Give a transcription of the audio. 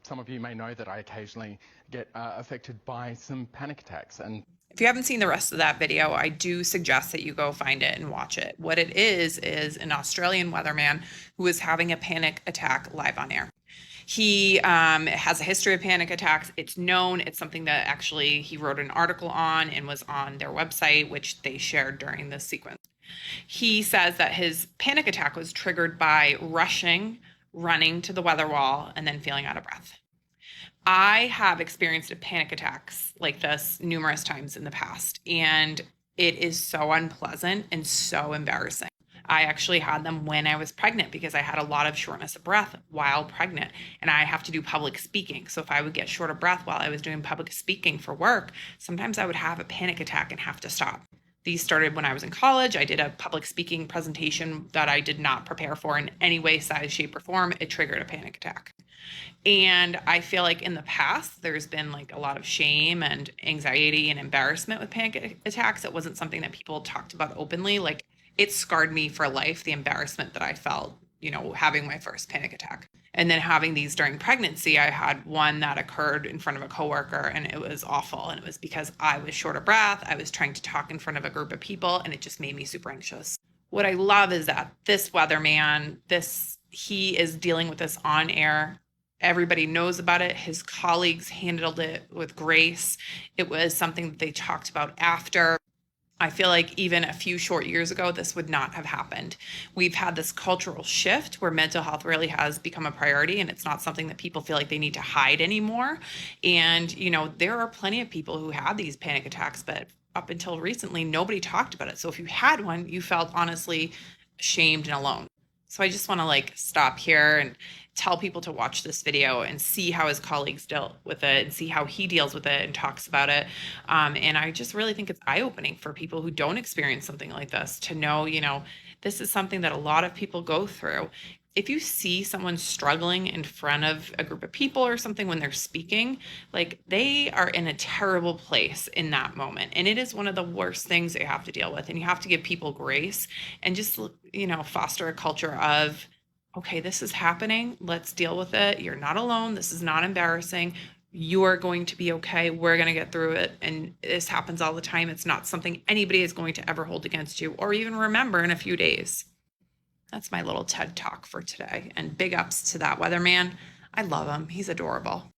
Some of you may know that I occasionally get affected by some panic attacks. And if you haven't seen the rest of that video, I do suggest that you go find it and watch it. What it is an Australian weatherman who is having a panic attack live on air. He has a history of panic attacks. It's known. It's something that actually he wrote an article on and was on their website, which they shared during this sequence. He says that his panic attack was triggered by running to the weather wall, and then feeling out of breath. I have experienced panic attacks like this numerous times in the past, and it is so unpleasant and so embarrassing. I actually had them when I was pregnant because I had a lot of shortness of breath while pregnant, and I have to do public speaking. So if I would get short of breath while I was doing public speaking for work, sometimes I would have a panic attack and have to stop. These started when I was in college. I did a public speaking presentation that I did not prepare for in any way, size, shape, or form. It triggered a panic attack. And I feel like in the past, there's been like a lot of shame and anxiety and embarrassment with panic attacks. It wasn't something that people talked about openly. Like, it scarred me for life, the embarrassment that I felt, having my first panic attack. And then having these during pregnancy, I had one that occurred in front of a coworker, and it was awful. And it was because I was short of breath. I was trying to talk in front of a group of people, and it just made me super anxious. What I love is that this weatherman, he is dealing with this on air. Everybody knows about it. His colleagues handled it with grace. It was something that they talked about after. I feel like even a few short years ago, this would not have happened. We've had this cultural shift where mental health really has become a priority, and it's not something that people feel like they need to hide anymore. And, there are plenty of people who had these panic attacks, but up until recently, nobody talked about it. So if you had one, you felt honestly ashamed and alone. So I just want to stop here and tell people to watch this video and see how his colleagues dealt with it and see how he deals with it and talks about it. And I just really think it's eye-opening for people who don't experience something like this to know, this is something that a lot of people go through. If you see someone struggling in front of a group of people or something when they're speaking, they are in a terrible place in that moment. And it is one of the worst things that you have to deal with. And you have to give people grace and just, foster a culture of, okay, this is happening. Let's deal with it. You're not alone. This is not embarrassing. You are going to be okay. We're going to get through it. And this happens all the time. It's not something anybody is going to ever hold against you or even remember in a few days. That's my little TED talk for today. And big ups to that weatherman. I love him. He's adorable.